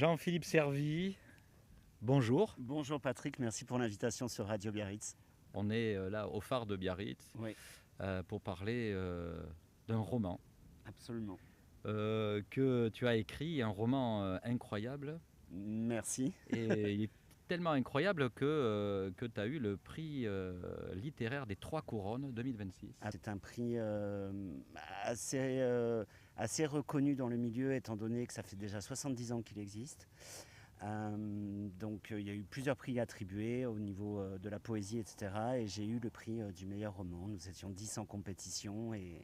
Jean-Philippe Servi, bonjour. Bonjour Patrick, merci pour l'invitation sur Radio Biarritz. On est là au phare de Biarritz Oui, pour parler d'un roman absolument. que tu as écrit, un roman incroyable. Merci. Et il est tellement incroyable que tu as eu le prix littéraire des Trois Couronnes 2026. C'est un prix assez, assez reconnu dans le milieu, étant donné que ça fait déjà 70 ans qu'il existe. Donc il y a eu plusieurs prix attribués au niveau de la poésie, etc. Et j'ai eu le prix du meilleur roman. Nous étions 10 en compétition et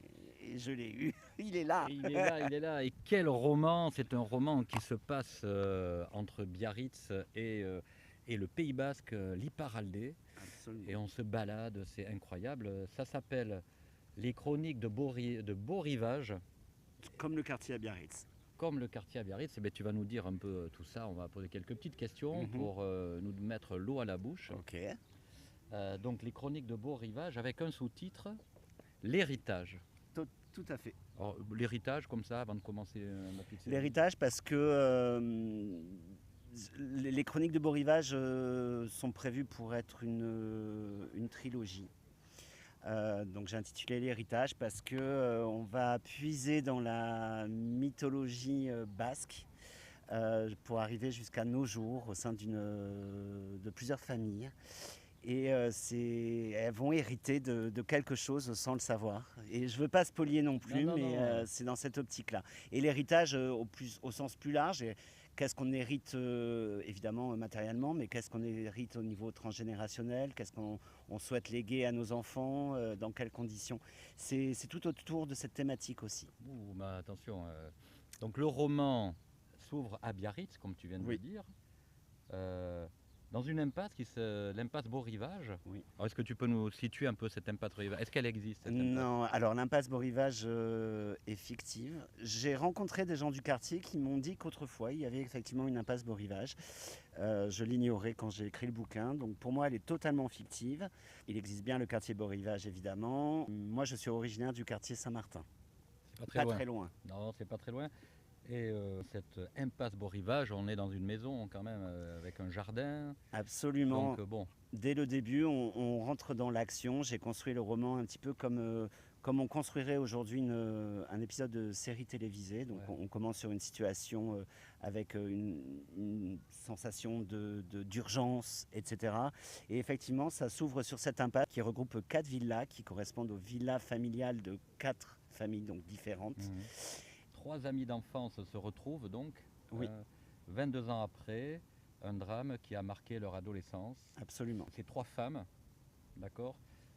je l'ai eu. Il est là. Il est là, il est là. Et quel roman! C'est un roman qui se passe entre Biarritz et le Pays Basque, l'Iparralde. Absolument. Et on se balade, c'est incroyable. Ça s'appelle Les Chroniques de Beau Rivage, Comme le quartier à Biarritz. comme le quartier à Biarritz. Eh bien, tu vas nous dire un peu tout ça. On va poser quelques petites questions pour nous mettre l'eau à la bouche. Ok. Donc, Les Chroniques de Beau Rivage avec un sous-titre, L'héritage. Tout à fait. Alors, l'héritage, comme ça, avant de commencer ma petite série. L'héritage, parce que les chroniques de Beau Rivage sont prévues pour être une trilogie. Donc j'ai intitulé l'héritage parce que on va puiser dans la mythologie basque pour arriver jusqu'à nos jours au sein de plusieurs familles. Et elles vont hériter de quelque chose sans le savoir. Et je ne veux pas spolier non plus, Non, mais non. c'est dans cette optique-là. Et l'héritage au sens plus large, qu'est-ce qu'on hérite évidemment matériellement, mais qu'est-ce qu'on hérite au niveau transgénérationnel, qu'est-ce qu'on souhaite léguer à nos enfants, dans quelles conditions. C'est tout autour de cette thématique aussi. Ouh, bah, attention. Donc, le roman s'ouvre à Biarritz, comme tu viens de Oui. le dire. Dans une impasse, l'impasse Beau Rivage. Oui. Alors, est-ce que tu peux nous situer un peu cette impasse Beau Rivage? Est-ce qu'elle existe cette impasse? Non, alors l'impasse Beau Rivage est fictive. J'ai rencontré des gens du quartier qui m'ont dit qu'autrefois il y avait effectivement une impasse Beau Rivage. Je l'ignorais quand j'ai écrit le bouquin, donc pour moi elle est totalement fictive. Il existe bien le quartier Beau Rivage évidemment. Moi je suis originaire du quartier Saint-Martin, C'est pas très loin. Non, c'est pas très loin. Et cette impasse Beau Rivage, on est dans une maison quand même avec un jardin. Absolument. Donc bon, Dès le début, on rentre dans l'action. J'ai construit le roman un petit peu comme on construirait aujourd'hui un épisode de série télévisée. Donc Ouais. on commence sur une situation avec une sensation d'urgence, etc. Et effectivement, ça s'ouvre sur cette impasse qui regroupe 4 villas qui correspondent aux villas familiales de 4 familles donc différentes. Mhm. Trois amis d'enfance se retrouvent donc, Oui. 22 ans après, un drame qui a marqué leur adolescence. Absolument. Ces trois femmes, d'accord,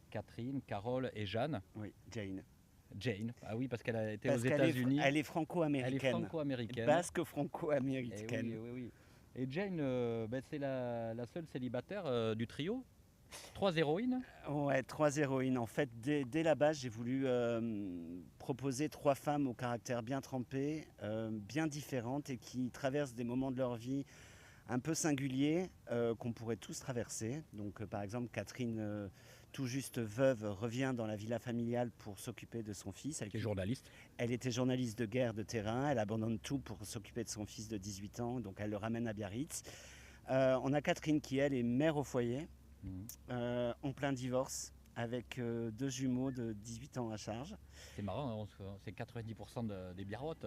Catherine, Carole et Jeanne. Oui, Jane. Jane, ah oui, parce qu'elle a été Parce aux qu'elle États-Unis. elle est franco-américaine. Elle est franco-américaine. Basque Eh franco-américaine. oui, oui, oui. Et Jane, c'est la seule célibataire du trio. Trois héroïnes. Ouais, 3 héroïnes. En fait, dès la base, j'ai voulu proposer 3 femmes au caractère bien trempé, bien différentes et qui traversent des moments de leur vie un peu singuliers qu'on pourrait tous traverser. Donc, par exemple, Catherine, tout juste veuve, revient dans la villa familiale pour s'occuper de son fils. Qui est journaliste. Elle était journaliste de guerre de terrain. Elle abandonne tout pour s'occuper de son fils de 18 ans. Donc, elle le ramène à Biarritz. On a Catherine qui, elle, est mère au foyer. En plein divorce, avec 2 jumeaux de 18 ans à charge. C'est marrant, c'est 90% des biarrottes.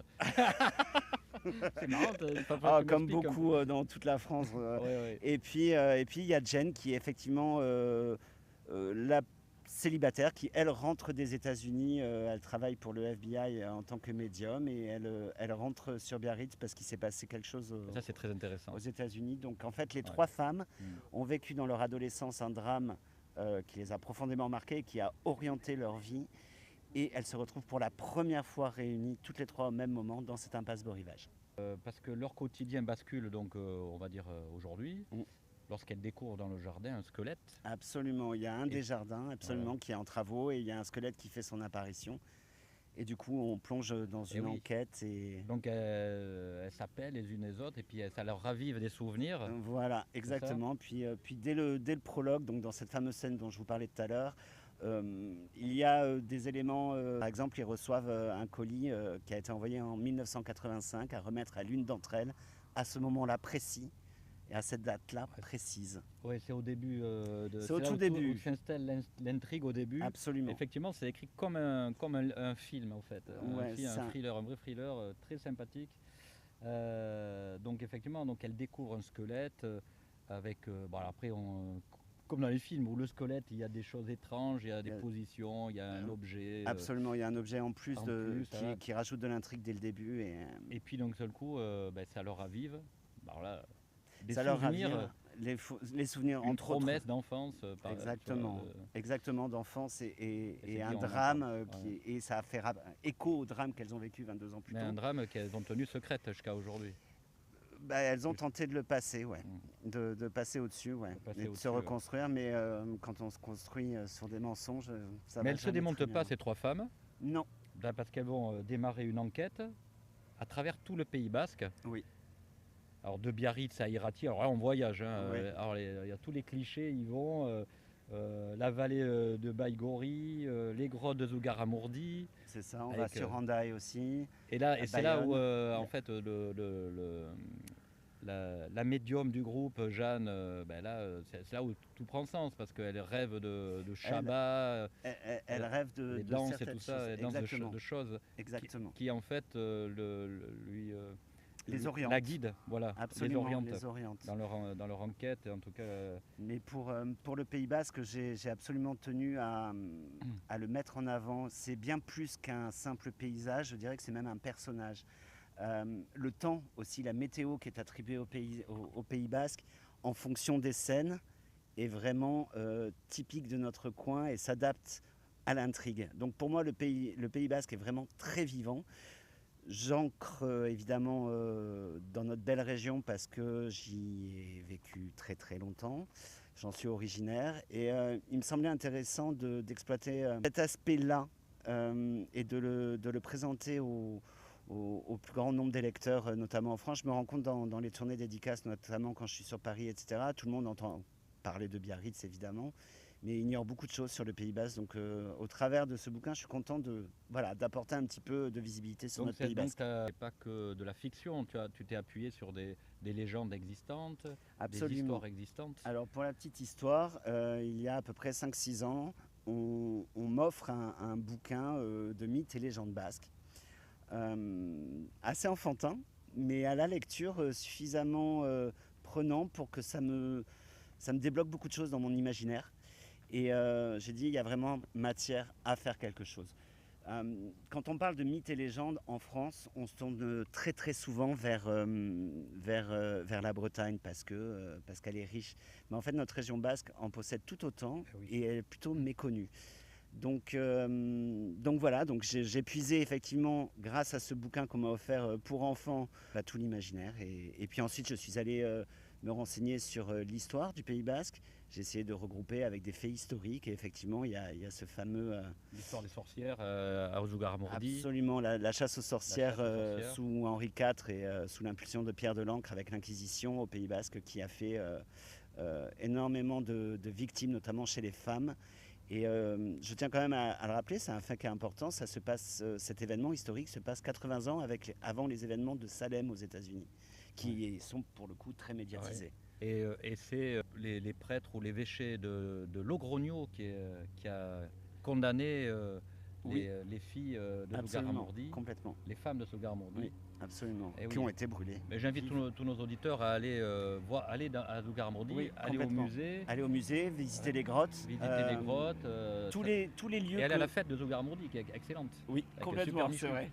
C'est marrant. Comme beaucoup dans toute la France. Ouais. Et puis il y a Jen qui est effectivement la célibataire qui, elle, rentre des États-Unis. Elle travaille pour le FBI en tant que médium et elle rentre sur Biarritz parce qu'il s'est passé quelque chose Ça, c'est très intéressant. aux États-Unis. Donc en fait, les 3 femmes ont vécu dans leur adolescence un drame qui les a profondément marquées, qui a orienté leur vie. Et elles se retrouvent pour la première fois réunies, toutes les 3 au même moment, dans cette impasse Beau Rivage. Parce que leur quotidien bascule, donc on va dire aujourd'hui, Mm. lorsqu'elles découvrent dans le jardin un squelette. Absolument, il y a un des jardins absolument qui est en travaux et il y a un squelette qui fait son apparition. Et du coup, on plonge dans une oui. enquête. Et Donc elles s'appellent les unes les autres et puis ça leur ravive des souvenirs. voilà, exactement. Puis dès le prologue, donc dans cette fameuse scène dont je vous parlais tout à l'heure, il y a des éléments, par exemple, ils reçoivent un colis qui a été envoyé en 1985 à remettre à l'une d'entre elles à ce moment-là précis et à cette date-là précise. Oui, c'est au début. C'est au là tout où début. où s'installe l'intrigue au début. Absolument. Effectivement, c'est écrit comme un film en fait, Ouais, un thriller, un vrai thriller très sympathique. Donc effectivement, donc elle découvre un squelette avec. Bon, alors après, comme dans les films où le squelette, il y a des choses étranges, il y a des positions, il y a un objet. Absolument, il y a un objet en plus, voilà. qui rajoute de l'intrigue dès le début. Et puis d'un seul coup, ça leur ravive. Alors là, des ça leur souvenirs, ravive les souvenirs, une entre autres. promesse d'enfance. Exactement, exactement, d'enfance et un on en drame parle. et ça a fait écho au drame qu'elles ont vécu 22 ans plus Mais tôt. un drame qu'elles ont tenu secrète jusqu'à aujourd'hui. Elles ont tenté de le passer, ouais. De passer au-dessus, ouais. Et de se reconstruire, mais quand on se construit sur des mensonges, ça va. Mais elles ne se démontent pas, ces 3 femmes. Non. Parce qu'elles vont démarrer une enquête à travers tout le Pays Basque. Oui. Alors de Biarritz à Irati, alors là on voyage. Hein. Ouais. Alors il y a tous les clichés, ils vont. La vallée de Baïgori, les grottes de Zugarramurdi. C'est ça, on va sur Hendaye aussi. Et c'est là où en fait la médium du groupe, Jeanne, c'est là où tout prend sens parce qu'elle rêve de Shabbat, elle rêve de danses et tout ça, choses. De choses Exactement. qui en fait lui les oriente. La guide, voilà, absolument, les oriente dans leur enquête, en tout cas. Mais pour le Pays Basque, j'ai absolument tenu à le mettre en avant. C'est bien plus qu'un simple paysage, je dirais que c'est même un personnage. Le temps aussi, la météo qui est attribuée au Pays Basque en fonction des scènes est vraiment typique de notre coin et s'adapte à l'intrigue. Donc pour moi, le Pays Basque est vraiment très vivant. J'ancre évidemment dans notre belle région parce que j'y ai vécu très très longtemps. J'en suis originaire et il me semblait intéressant d'exploiter cet aspect-là et de le présenter au plus grand nombre des lecteurs, notamment en France. Je me rends compte dans les tournées dédicaces, notamment quand je suis sur Paris, etc. Tout le monde entend parler de Biarritz évidemment, mais ignore beaucoup de choses sur le Pays Basque. Donc au travers de ce bouquin, je suis content d'apporter un petit peu de visibilité sur notre Pays Basque. Donc c'est pas que de la fiction, tu t'es appuyé sur des légendes existantes, absolument, des histoires existantes. Alors pour la petite histoire, il y a à peu près 5-6 ans, on m'offre un bouquin de mythes et légendes basques, assez enfantin, mais à la lecture suffisamment prenant pour que ça me débloque beaucoup de choses dans mon imaginaire. Et j'ai dit, il y a vraiment matière à faire quelque chose. Quand on parle de mythes et légendes en France, on se tourne très très souvent vers la Bretagne parce qu'elle est riche. Mais en fait, notre région basque en possède tout autant et elle est plutôt méconnue. Donc voilà, j'ai puisé effectivement, grâce à ce bouquin qu'on m'a offert pour enfants, tout l'imaginaire. Et puis ensuite, je suis allé me renseigner sur l'histoire du Pays Basque. J'ai essayé de regrouper avec des faits historiques et effectivement il y a ce fameux... l'histoire des sorcières à Zugarramurdi. Absolument, la chasse aux sorcières sous Henri IV et sous l'impulsion de Pierre de l'Ancre avec l'Inquisition au Pays Basque qui a fait énormément de victimes, notamment chez les femmes. Et je tiens quand même à le rappeler, c'est un fait qui est important, cet événement historique se passe 80 ans avant les événements de Salem aux États-Unis, qui sont pour le coup très médiatisés. Ouais. Et c'est les prêtres ou l'évêché de Logrogno qui a condamné les filles de Zugarramurdi, complètement. Les femmes de Zugarramurdi. Oui, absolument, qui ont été brûlées. Mais j'invite tous nos auditeurs à aller à Zugarramurdi, aller au musée. Aller au musée, visiter les grottes. Visiter les grottes. Tous les lieux. Et aller à la fête de Zugarramurdi qui est excellente. Oui, complètement, c'est vrai.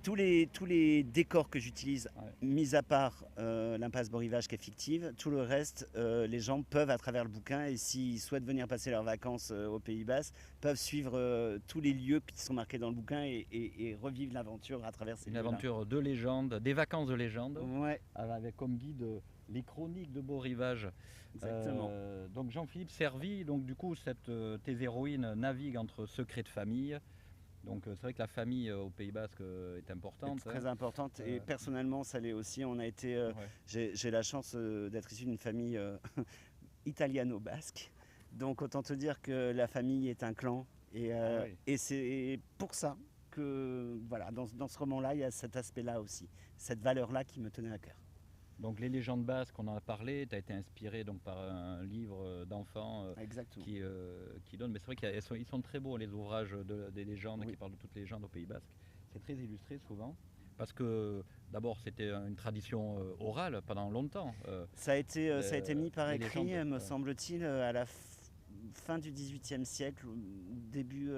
Tous les décors que j'utilise, mis à part l'impasse Beau-Rivage qui est fictive, tout le reste, les gens peuvent à travers le bouquin, et s'ils souhaitent venir passer leurs vacances au Pays Basque, peuvent suivre tous les lieux qui sont marqués dans le bouquin et revivre l'aventure à travers ces lieux-là. Une aventure de légende, des vacances de légende, ouais. Avec comme guide les chroniques de Beau-Rivage. Exactement. Donc Jean-Philippe Servi, donc du coup tes héroïnes naviguent entre secrets de famille. Donc c'est vrai que la famille au Pays Basque est importante. C'est très importante et personnellement ça l'est aussi. On a été, j'ai la chance d'être issu d'une famille italiano-basque. Donc autant te dire que la famille est un clan et c'est pour ça que voilà, dans ce roman-là, il y a cet aspect-là aussi, cette valeur-là qui me tenait à cœur. Donc les légendes basques, on en a parlé, tu as été inspiré donc, par un livre d'enfants Exactement. qui donne, mais c'est vrai qu'ils sont très beaux les ouvrages des légendes Oui. qui parlent de toutes les légendes au Pays Basque. C'est très illustré souvent, parce que d'abord c'était une tradition orale pendant longtemps. Ça a été mis par Les écrit, légendes, me ouais. semble-t-il, à la fin du XVIIIe siècle, ou début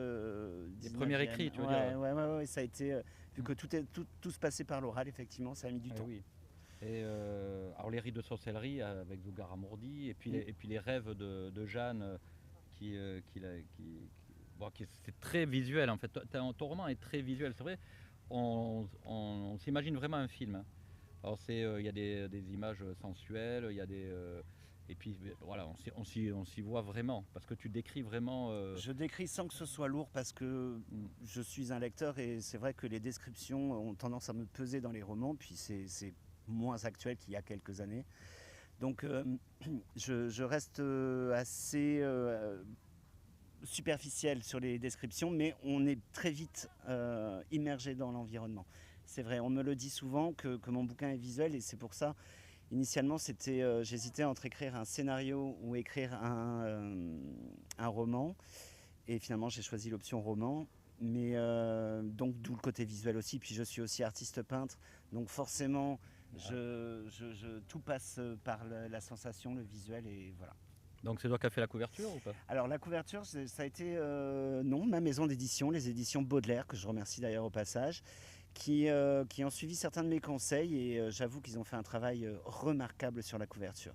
Les premiers 19e. écrits, tu veux Ouais, dire. ouais, ça a été, vu que tout se passait par l'oral, effectivement, ça a mis du Eh temps. oui. Et alors les rites de sorcellerie avec Zougar Amourdi, Mm. et puis les rêves de Jeanne c'est très visuel en fait. Ton roman est très visuel, c'est vrai. On s'imagine vraiment un film, hein. Alors il y a des images sensuelles, il y a et puis voilà, on s'y voit vraiment parce que tu décris vraiment. Je décris sans que ce soit lourd parce que Mm. je suis un lecteur et c'est vrai que les descriptions ont tendance à me peser dans les romans, puis c'est moins actuel qu'il y a quelques années. Donc je reste assez superficiel sur les descriptions, mais on est très vite immergé dans l'environnement. C'est vrai, on me le dit souvent que mon bouquin est visuel et c'est pour ça, initialement, j'hésitais entre écrire un scénario ou écrire un roman. Et finalement, j'ai choisi l'option roman. Mais donc, d'où le côté visuel aussi. Puis je suis aussi artiste peintre. Donc forcément, tout passe par la sensation, le visuel et voilà. Donc c'est toi qui as fait la couverture ou pas? Alors la couverture, ça a été non, ma maison d'édition, les éditions Baudelaire, que je remercie d'ailleurs au passage, qui ont suivi certains de mes conseils et j'avoue qu'ils ont fait un travail remarquable sur la couverture.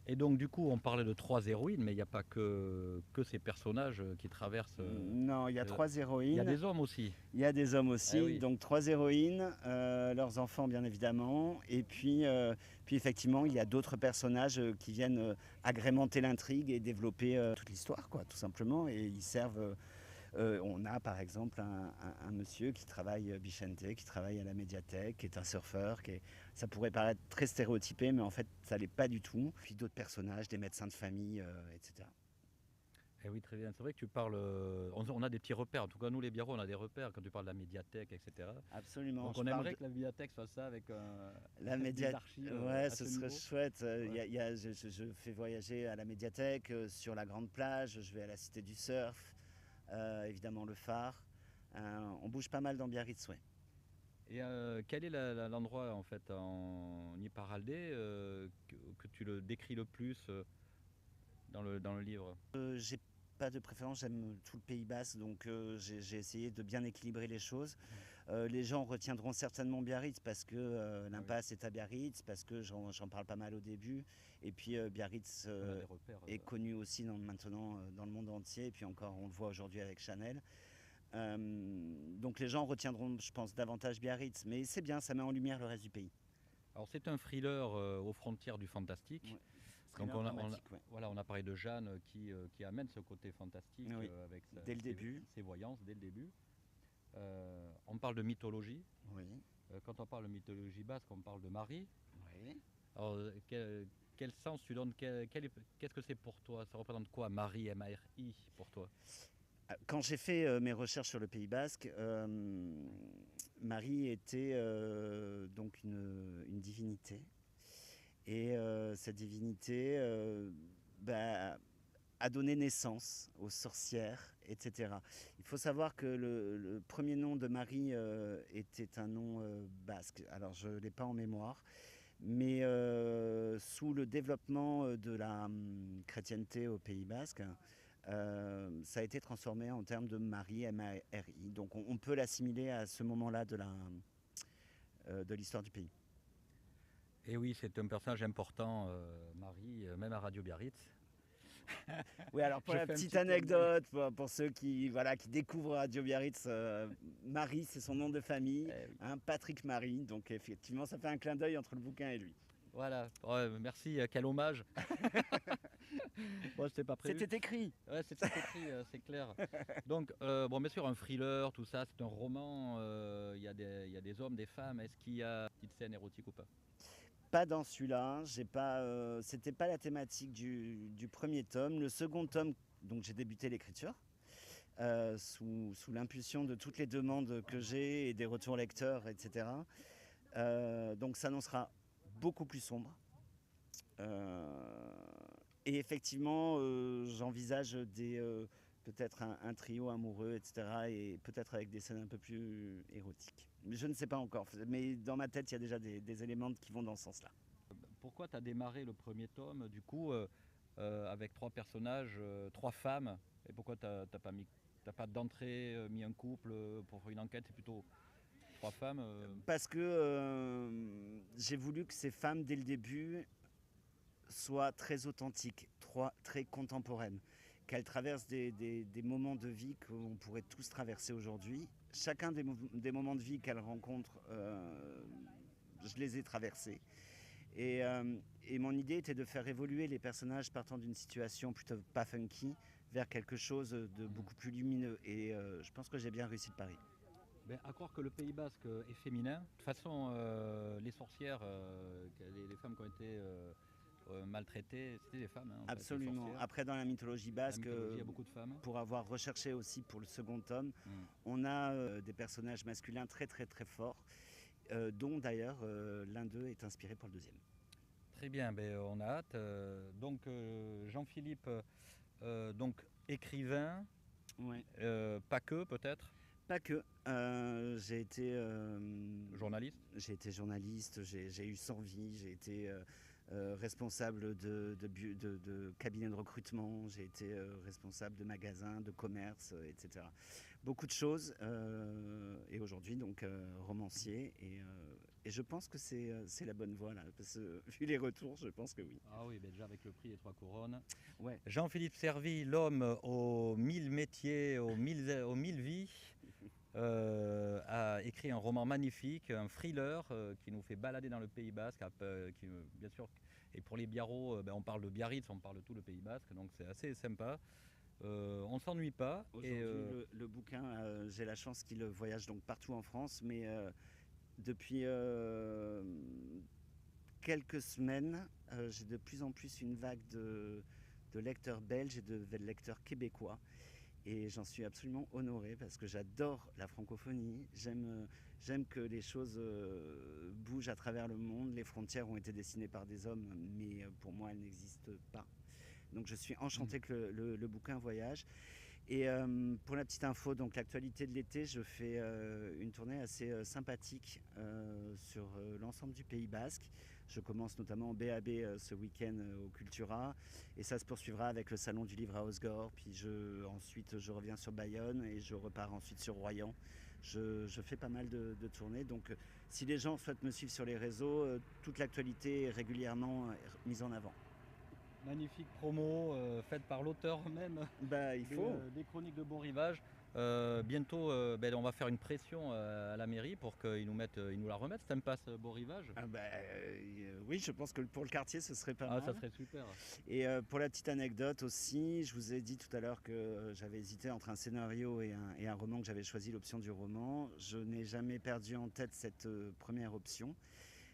Et donc du coup on parlait de trois héroïnes, mais il n'y a pas que ces personnages qui traversent. Non, il y a euh, 3 Il y a héroïnes, des hommes aussi. il y a des hommes Eh aussi, oui. donc 3 héroïnes, leurs enfants bien évidemment, et puis effectivement il y a d'autres personnages qui viennent agrémenter l'intrigue et développer toute l'histoire, quoi, tout simplement, et ils servent. On a par exemple un monsieur qui travaille, Bichente, qui travaille à la médiathèque, qui est un surfeur, ça pourrait paraître très stéréotypé, mais en fait ça l'est pas du tout. Puis d'autres personnages, des médecins de famille, etc. Eh oui, très bien. C'est vrai que tu parles. On a des petits repères. En tout cas, nous, les Biarros, on a des repères quand tu parles de la médiathèque, etc. Absolument. Donc, on aimerait que la médiathèque fasse ça avec La des médiathèque, archives ouais, à ce ce serait niveau. chouette. Ouais. Je fais voyager à la médiathèque, sur la grande plage, je vais à la cité du surf, évidemment le phare. On bouge pas mal dans Biarritz, ouais. Et quel est l'endroit, en fait, en Iparraldé que tu le décris le plus dans le livre? J'ai pas de préférence, j'aime tout le Pays Basque, donc j'ai essayé de bien équilibrer les choses. Les gens retiendront certainement Biarritz parce que Ah oui, l'impasse est à Biarritz, parce que j'en parle pas mal au début. Et puis Biarritz on a des repères. est connu aussi maintenant dans le monde entier, et puis encore on le voit aujourd'hui avec Chanel. Donc les gens retiendront, je pense, davantage Biarritz, mais c'est bien, ça met en lumière le reste du pays. Alors, c'est un thriller aux frontières du fantastique. Ouais. Donc, Thriller dramatique, ouais. voilà, on a parlé de Jeanne qui amène ce côté fantastique Oui, avec dès le début. ses voyances dès le début. On parle de mythologie. Oui, Quand on parle de mythologie basque, on parle de Marie. oui. Alors, quel sens tu donnes qu'est-ce que c'est pour toi? Ça représente quoi, Marie, M-A-R-I, pour toi? Quand j'ai fait mes recherches sur le Pays Basque, Marie était donc une divinité. Et cette divinité bah, a donné naissance aux sorcières, etc. Il faut savoir que le premier nom de Marie était un nom basque. Alors je ne l'ai pas en mémoire, mais sous le développement de la chrétienté au Pays Basque, ça a été transformé en termes de Marie, M-A-R-I. Donc on peut l'assimiler à ce moment-là de l'histoire du pays. Et oui, c'est un personnage important, Marie, même à Radio Biarritz. Oui, alors pour Je la fais un petite petit clin d'œil. anecdote, pour ceux qui découvrent Radio Biarritz, Marie, c'est son nom de famille, Eh oui. hein, Patrick Marie. Donc effectivement, ça fait un clin d'œil entre le bouquin et lui. Voilà. Ouais, merci, quel hommage. Bon, c'était pas prévu. C'était écrit. Ouais, c'était écrit, c'est clair. Donc, bon, bien sûr, un thriller, tout ça, c'est un roman. Il y a des hommes, des femmes. Est-ce qu'il y a une petite scène érotique ou pas? Pas dans celui-là, c'était pas la thématique du premier tome. Le second tome, donc j'ai débuté l'écriture. Sous l'impulsion de toutes les demandes que j'ai et des retours lecteurs, etc. Donc ça annoncera beaucoup plus sombre. Et effectivement, j'envisage peut-être un trio amoureux, etc. Et peut-être avec des scènes un peu plus érotiques. Mais je ne sais pas encore. Mais dans ma tête, il y a déjà des éléments qui vont dans ce sens-là. Pourquoi tu as démarré le premier tome, du coup, avec 3 personnages, 3 femmes, et pourquoi t'as pas d'entrée mis un couple pour une enquête, c'est plutôt 3 femmes Parce que j'ai voulu que ces femmes, dès le début, soient très authentiques, très contemporaines, qu'elles traversent des moments de vie qu'on pourrait tous traverser aujourd'hui. Chacun des moments de vie qu'elles rencontrent, je les ai traversés. Et mon idée était de faire évoluer les personnages partant d'une situation plutôt pas funky vers quelque chose de beaucoup plus lumineux. Et je pense que j'ai bien réussi le pari. Ben, à croire que le Pays Basque est féminin. De toute façon, les sorcières, les femmes qui ont été maltraitées, c'était des femmes. Hein, en fait, les Absolument. sorcières. Après, dans la mythologie basque, La mythologie, il y a beaucoup de femmes. pour avoir recherché aussi pour le second tome, on a des personnages masculins très très très forts, dont d'ailleurs l'un d'eux est inspiré pour le deuxième. Très bien, ben, on a hâte. Donc Jean-Philippe, donc écrivain, Ouais. pas que peut-être, Pas que. journaliste. J'ai été journaliste, j'ai eu 100 vies, j'ai été responsable de cabinet de recrutement, j'ai été responsable de magasins, de commerce, etc. Beaucoup de choses. Et aujourd'hui, donc, romancier. Et je pense que c'est la bonne voie, là. Parce que, vu les retours, je pense que oui. Ah oui, ben déjà avec le prix des 3 couronnes. Ouais. Jean-Philippe Servi, l'homme aux 1000 métiers, aux 1000 vies, a écrit un roman magnifique, un thriller qui nous fait balader dans le Pays Basque, qui, bien sûr, et pour les Biarros, ben, on parle de Biarritz, on parle de tout le Pays Basque, donc c'est assez sympa. On s'ennuie pas. Aujourd'hui, le bouquin, j'ai la chance qu'il voyage donc partout en France, mais depuis quelques semaines, j'ai de plus en plus une vague de lecteurs belges et de lecteurs québécois. Et j'en suis absolument honoré parce que j'adore la francophonie. J'aime que les choses bougent à travers le monde. Les frontières ont été dessinées par des hommes, mais pour moi, elles n'existent pas. Donc je suis enchanté que le bouquin voyage. Et pour la petite info, donc l'actualité de l'été, je fais une tournée assez sympathique sur l'ensemble du Pays Basque. Je commence notamment en BAB ce week-end au Cultura et ça se poursuivra avec le Salon du Livre à Osgore. Puis ensuite je reviens sur Bayonne et je repars ensuite sur Royan. Je fais pas mal de tournées, donc si les gens souhaitent me suivre sur les réseaux, toute l'actualité est régulièrement mise en avant. Magnifique promo faite par l'auteur même Bah, il faut. des Chroniques de Bon Rivage. Bientôt, ben, on va faire une pression à la mairie pour qu'ils nous la remettent, cette impasse Bon Rivage. Ah bah, oui, je pense que pour le quartier, ce serait pas mal. Ça serait super. Et pour la petite anecdote aussi, je vous ai dit tout à l'heure que j'avais hésité entre un scénario et un roman, que j'avais choisi l'option du roman. Je n'ai jamais perdu en tête cette première option.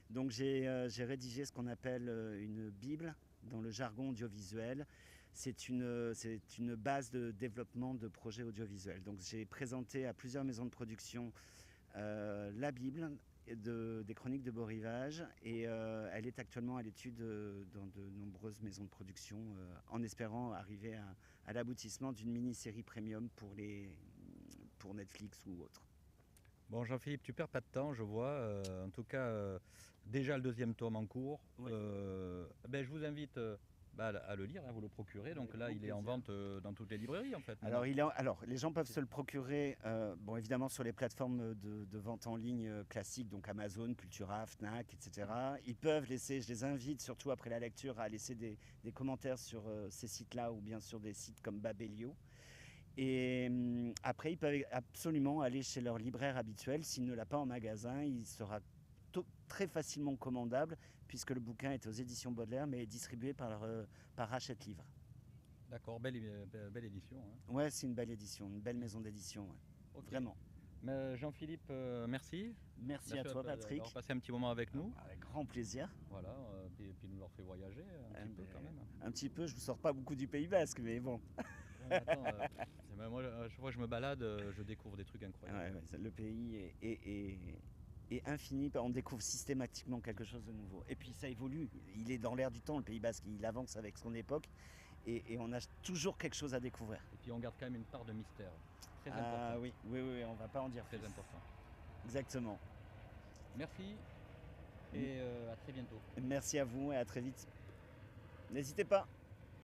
Donc j'ai rédigé ce qu'on appelle une bible dans le jargon audiovisuel. C'est une base de développement de projets audiovisuels. Donc j'ai présenté à plusieurs maisons de production la Bible des Chroniques de Beau Rivage et elle est actuellement à l'étude dans de nombreuses maisons de production en espérant arriver à l'aboutissement d'une mini-série premium pour Netflix ou autre. Bon, Jean-Philippe, tu perds pas de temps, je vois. En tout cas, déjà le deuxième tome en cours. Oui. Ben, je vous invite à le lire, hein, vous le procurez. Donc là, il est en vente dans toutes les librairies en fait. Alors, les gens peuvent se le procurer, évidemment sur les plateformes de vente en ligne classiques, donc Amazon, Cultura, Fnac, etc. Ils peuvent laisser, je les invite surtout après la lecture à laisser des commentaires sur ces sites-là ou bien sur des sites comme Babelio. Et après, ils peuvent absolument aller chez leur libraire habituel. S'il ne l'a pas en magasin, il sera très facilement commandable puisque le bouquin est aux éditions Baudelaire mais est distribué par Hachette Livre. D'accord, belle édition. Hein. Ouais, c'est une belle édition, une belle maison d'édition. Ouais. Okay. Vraiment. Mais Jean-Philippe, merci. Merci à toi, Patrick. D'avoir passé un petit moment avec nous. Avec grand plaisir. Voilà, et puis nous leur fait voyager un petit peu quand même. Un petit peu, je vous sors pas beaucoup du Pays Basque, mais bon. Attends, moi, chaque fois que je me balade, je découvre des trucs incroyables. Ouais, le pays est et infini, on découvre systématiquement quelque chose de nouveau. Et puis ça évolue, il est dans l'air du temps, le Pays Basque, il avance avec son époque, et on a toujours quelque chose à découvrir. Et puis on garde quand même une part de mystère. Très important. Ah oui, on va pas en dire Très plus. important. Exactement. Merci et à très bientôt. Merci à vous et à très vite. N'hésitez pas.